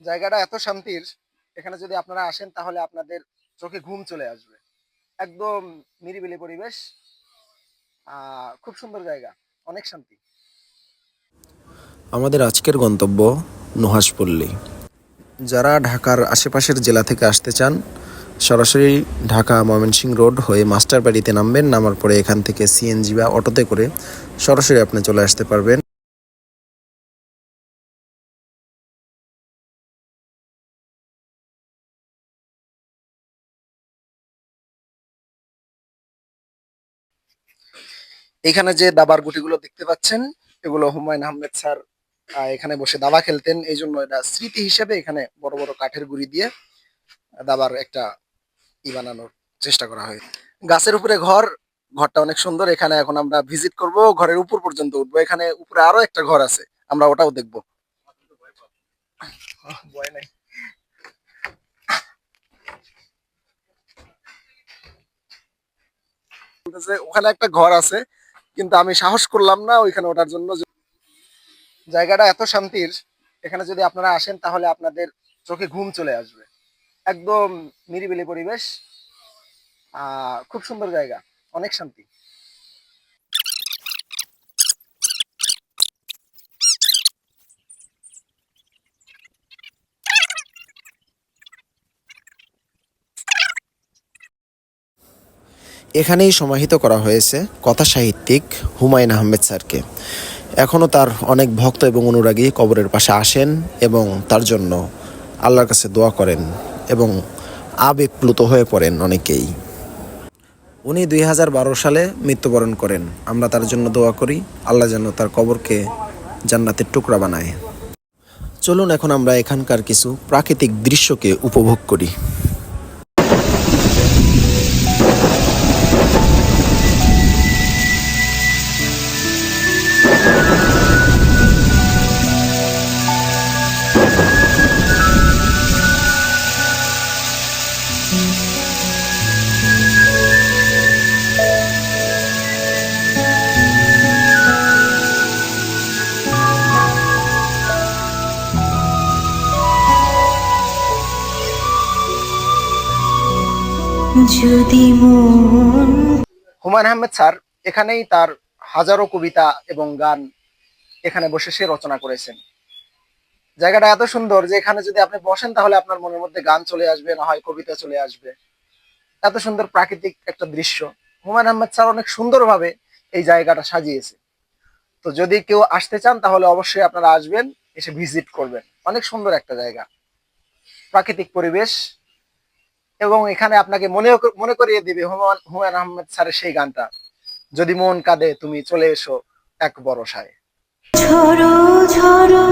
জায়গাটা এত শান্তির, এখানে যদি আপনারা আসেন তাহলে আপনাদের চোখে ঘুম চলে আসবে। একদম নিরিবিলি পরিবেশ, খুব সুন্দর জায়গা, অনেক শান্তি। আমাদের আজকের গন্তব্য নুহাশপল্লী। যারা ঢাকার আশেপাশের জেলা থেকে আসতে চান, সরাসরি ঢাকা ময়মনসিংহ রোড হয়ে মাস্টারবাড়িতে নামবেন। নামার পরে এখান থেকে সিএনজি বা অটোতে করে সরাসরি আপনি চলে আসতে পারবেন। এখানে যে দাবার গুটিগুলো দেখতে পাচ্ছেন, এগুলো হুমায়ুন আহমেদ স্যার এখানে বসে দাবা খেলতেন। এই জন্য এটা স্মৃতি হিসেবে এখানে বড় বড় কাঠের গুড়ি দিয়ে দাবার একটা বানানোর চেষ্টা করা হয়। গাছের উপরে ঘর, ঘরটা অনেক সুন্দর। এখানে এখন আমরা ভিজিট করব, ঘরের উপর পর্যন্ত উঠবো। এখানে উপরে আরো একটা ঘর আছে, আমরা ওটাও দেখবো। ভয় নাই। বলতেছে ওখানে একটা ঘর আছে, কিন্তু আমি সাহস করলাম না ওইখানে ওঠার জন্য। জায়গাটা এত শান্তির, এখানে যদি আপনারা আসেন তাহলে আপনাদের চোখে ঘুম চলে আসবে। একদম নিরিবিলি পরিবেশ, খুব সুন্দর জায়গা, অনেক শান্তি। এখানেই সমাহিত করা হয়েছে কথা সাহিত্যিক হুমায়ুন আহমেদ স্যারকে। এখনও তার অনেক ভক্ত এবং অনুরাগী কবরের পাশে আসেন এবং তার জন্য আল্লাহর কাছে দোয়া করেন এবং আবেগপ্লুত হয়ে পড়েন অনেকেই। উনি 2012 সালে মৃত্যুবরণ করেন। আমরা তার জন্য দোয়া করি, আল্লাহ যেন তার কবরকে জান্নাতের টুকরা বানায়। চলুন এখন আমরা এখানকার কিছু প্রাকৃতিক দৃশ্যকে উপভোগ করি। যদি মন হুমায়ুন আহমেদ স্যার এখানেই তার হাজারো কবিতা এবং গান এখানে বসে সে রচনা করেছেন। জায়গাটা এত সুন্দর যে এখানে যদি আপনি বসেন তাহলে আপনার মনের মধ্যে গান চলে আসবে, না হয় কবিতা চলে আসবে। এত সুন্দর প্রাকৃতিক একটা দৃশ্য। হুমায়ুন আহমেদ স্যার অনেক সুন্দরভাবে এই জায়গাটা সাজিয়েছে। তো যদি কেউ আসতে চান তাহলে অবশ্যই আপনারা আসবেন, এসে ভিজিট করবেন। অনেক সুন্দর একটা জায়গা, প্রাকৃতিক পরিবেশ। এবং এখানে আপনাকে মনে করিয়ে দিবে হুমায়ুন আহমেদ স্যারের সেই গানটা, যদি মন কাঁদে তুমি চলে এসো এক বরসায়। ঝড়ো ঝড়ো